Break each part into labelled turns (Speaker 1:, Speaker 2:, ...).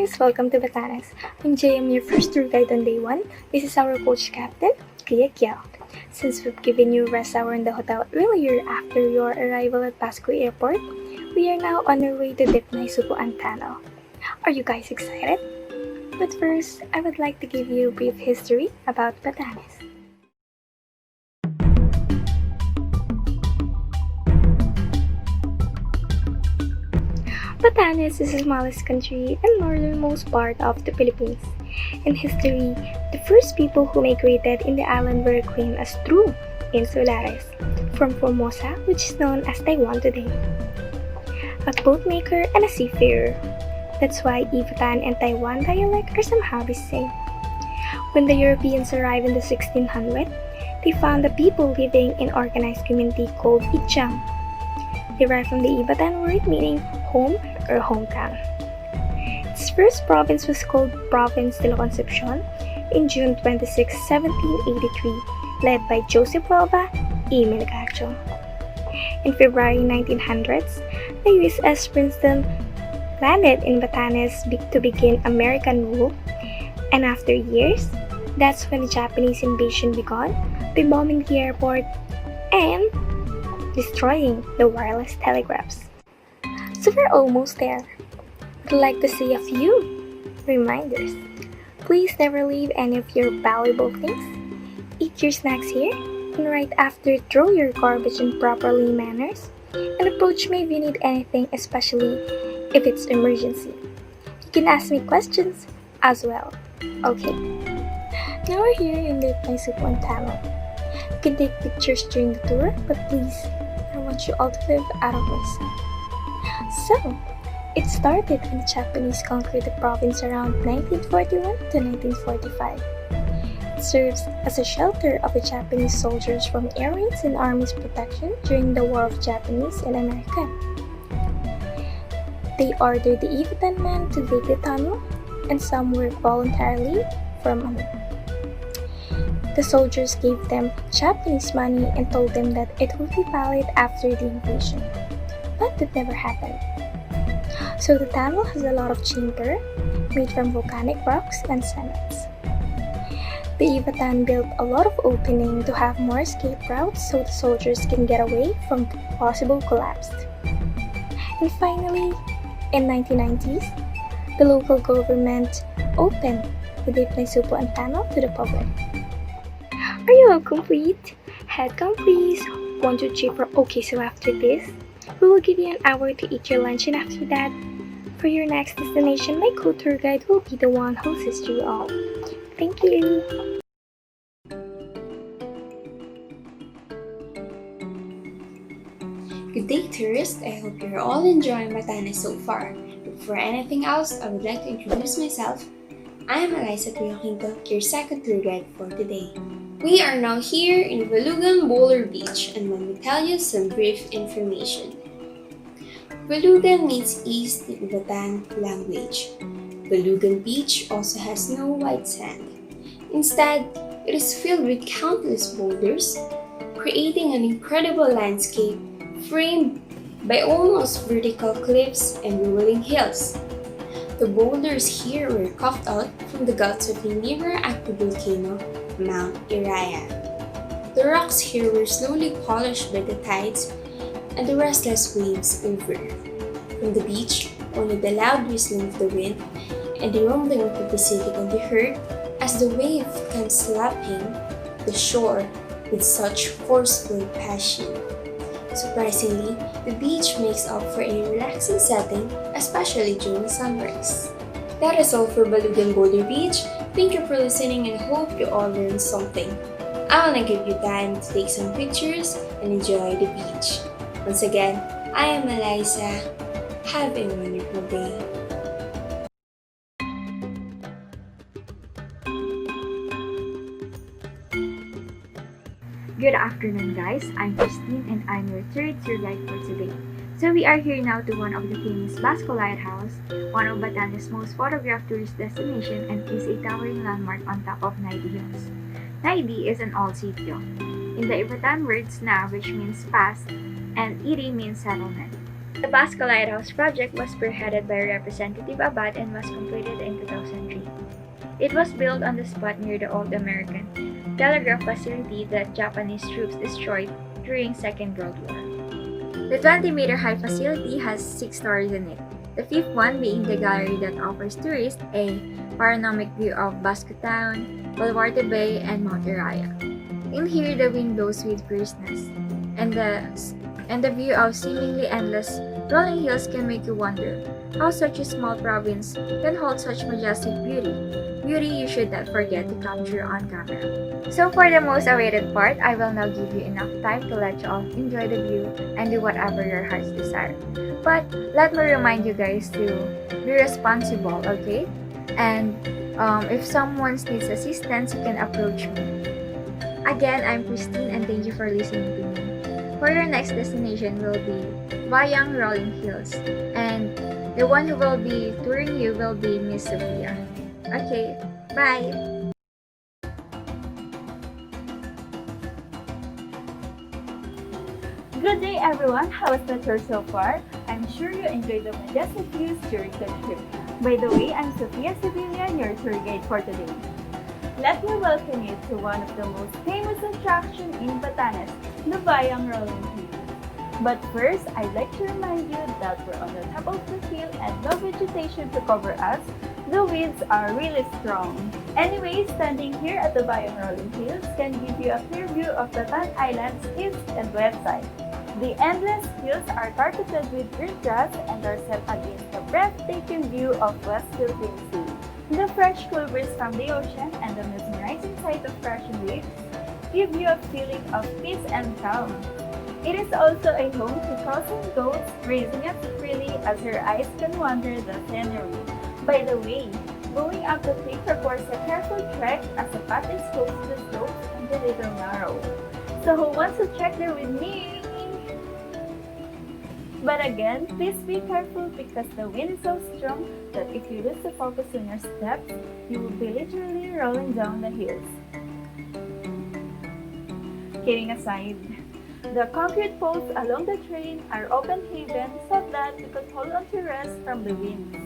Speaker 1: guys! Welcome to Batanes. I'm Jeam, your first tour guide on day 1. This is our coach captain, Queyquep. Since we've given you rest hour in the hotel earlier after your arrival at Pasco Airport, we are now on our way to Dipnay Supuan Tunnel. Are you guys excited? But first, I would like to give you a brief history about Batanes. Batanes is the smallest country and northernmost part of the Philippines. In history, the first people who migrated in the island were claimed as true insulares from Formosa, which is known as Taiwan today. A boatmaker and a seafarer. That's why Ibatan and Taiwan dialect are somehow the same. When the Europeans arrived in the 1600s, they found the people living in an organized community called Jeam, derived from the Ibatan word meaning home or hometown. Its first province was called Province de la Concepcion in June 26, 1783, led by Joseph Huelva y Melgarejo. In February 1900s, the USS Princeton landed in Batanes to begin American rule, and after years, that's when the Japanese invasion began by bombing the airport and destroying the wireless telegraphs. So we're almost there. I'd like to say a few reminders. Please never leave any of your valuable things. Eat your snacks here, and right after throw your garbage in properly manners, and approach me if you need anything, especially if it's emergency. You can ask me questions as well. Okay. Now we're here in the Supuan Tunnel. You can take pictures during the tour, but please, I want you all to live out of my sight. So, it started when the Japanese conquered the province around 1941 to 1945. It serves as a shelter of the Japanese soldiers from air raids and army's protection during the War of Japanese and American. They ordered the Ibatan men to dig the tunnel, and some worked voluntarily for money. The soldiers gave them Japanese money and told them that it would be valid after the invasion. But that never happened. So the tunnel has a lot of chamber made from volcanic rocks and cements. The Ibatan built a lot of opening to have more escape routes so the soldiers can get away from possible collapse. And finally, in 1990s, the local government opened the Dipnay Supuan Tunnel to the public. Are you all complete? Head count please. 1, 2, 3, 4. Okay, so after this, we will give you an hour to eat your lunch, and after that, for your next destination, my co-tour guide will be the one who'll assist you all. Thank you!
Speaker 2: Good day, tourists. I hope you're all enjoying Batanes so far. Before anything else, I would like to introduce myself. I am Alyssa, Pioquinto, your second tour guide for today. We are now here in Valugan Boulder Beach, and let me tell you some brief information. Valugan means east in Ibatan language. Valugan Beach also has no white sand. Instead, it is filled with countless boulders, creating an incredible landscape framed by almost vertical cliffs and rolling hills. The boulders here were carved out from the guts of the never active volcano, Mount Iraya. The rocks here were slowly polished by the tides and the restless waves over. From the beach, only the loud whistling of the wind and the rumbling of the Pacific can be heard as the wave comes slapping the shore with such forceful passion. Surprisingly, the beach makes up for a relaxing setting, especially during sunrise. That is all for Valugan Boulder Beach. Thank you for listening and hope you all learned something. I wanna give you time to take some pictures and enjoy the beach. Once again, I am Alyssa. Have a wonderful day.
Speaker 3: Good afternoon, guys. I'm Kristine and I'm your third tour guide for today. So we are here now to one of the famous Basco Lighthouse, one of Batanes' most photographed tourist destination, and is a towering landmark on top of Naidi Hills. Naidi is an old sitio. In the Ibatan words, na, which means past, and iri means settlement. The Basco Lighthouse project was spearheaded by Representative Abad and was completed in 2003. It was built on the spot near the old American telegraph facility that Japanese troops destroyed during Second World War. The 20-meter-high facility has 6 stories in it, the fifth one being the gallery that offers tourists a panoramic view of Basco Town, Baluarte Bay, and Mount Iraya. In here, the wind blows with fierceness, and the view of seemingly endless rolling hills can make you wonder how such a small province can hold such majestic beauty you should not forget to capture on camera. So for the most awaited part, I will now give you enough time to let you all enjoy the view and do whatever your hearts desire. But let me remind you guys to be responsible, okay? And if someone needs assistance, you can approach me. Again, I'm Kristine and thank you for listening to me. For your next destination will be Bayang Rolling Hills, and the one who will be touring you will be Miss Sophia. Okay, bye!
Speaker 4: Good day everyone, how was the tour so far? I'm sure you enjoyed the majestic views during the trip. By the way, I'm Sophia Sevilla, your tour guide for today. Let me welcome you to one of the most famous attractions in Batanes, the Bayang Rolling Hills. But first, I'd like to remind you that we're on the top of the hill and no vegetation to cover us. The winds are really strong. Anyway, standing here at the Bayang Rolling Hills can give you a clear view of Batan Island's east and west side. The endless hills are carpeted with green grass and are set against the breathtaking view of West Philippine Sea. The fresh cool breeze from the ocean and the mesmerizing sight of crashing waves give you a feeling of peace and calm. It is also a home to cows and goats grazing up freely as your eyes can wander the scenery. By the way, going up the peak requires a careful trek as the path is close to the slopes and a little narrow. So who wants to trek there with me? But again, please be careful because the wind is so strong that if you lose the focus on your steps, you will be literally rolling down the hills. Kidding aside, the concrete poles along the train are open haven so that you could hold on to rest from the winds.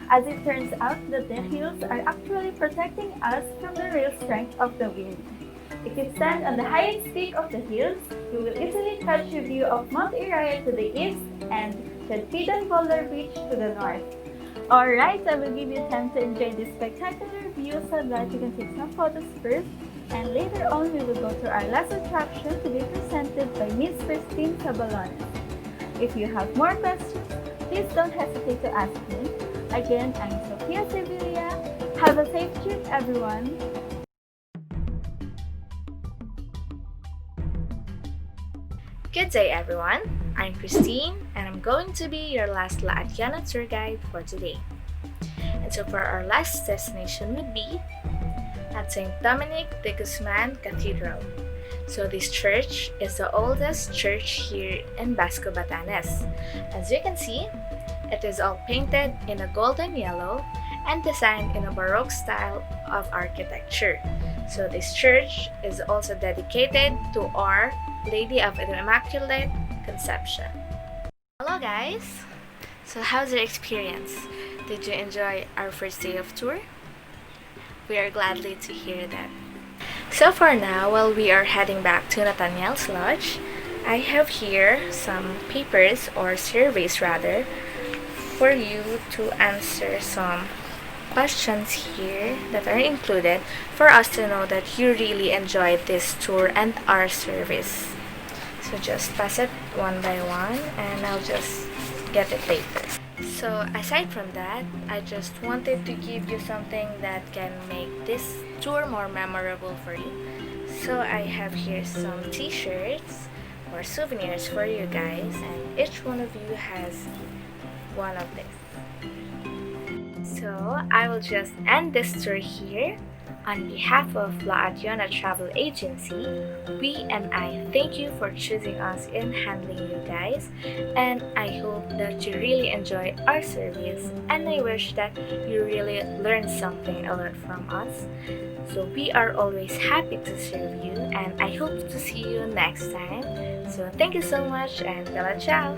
Speaker 4: As it turns out that the hills are actually protecting us from the real strength of the wind. If you stand on the highest peak of the hills, you will easily catch a view of Mount Iraya to the east and Chalpidan Boulder Beach to the north. Alright, I will give you time to enjoy this spectacular view so that you can take some photos first, and later on we will go to our last attraction to be presented by Miss Kristine Sabalones. If you have more questions, please don't hesitate to ask me. Again, I'm Sophia Sevilla. Have a safe trip, everyone!
Speaker 5: Good day everyone, I'm Kristine and I'm going to be your last La Atiana tour guide for today. And so for our last destination would be at St. Dominic de Guzman Cathedral. So this church is the oldest church here in Basco, Batanes. As you can see, it is all painted in a golden yellow and designed in a Baroque style of architecture. So this church is also dedicated to Our Lady of the Immaculate Conception. Hello guys! So how's your experience? Did you enjoy our first day of tour? We are gladly to hear that. So for now, while we are heading back to Nathaniel's Lodge, I have here some papers or surveys rather for you to answer some questions here that are included for us to know that you really enjoyed this tour and our service. So just pass it one by one and I'll just get it later. So aside from that, I just wanted to give you something that can make this tour more memorable for you. So I have here some t-shirts or souvenirs for you guys, and each one of you has one of this. So I will just end this tour here. On behalf of La Atiana Travel Agency, we and I thank you for choosing us in handling you guys, and I hope that you really enjoy our service, and I wish that you really learned something a lot from us. So we are always happy to serve you, and I hope to see you next time. So thank you so much and bella ciao!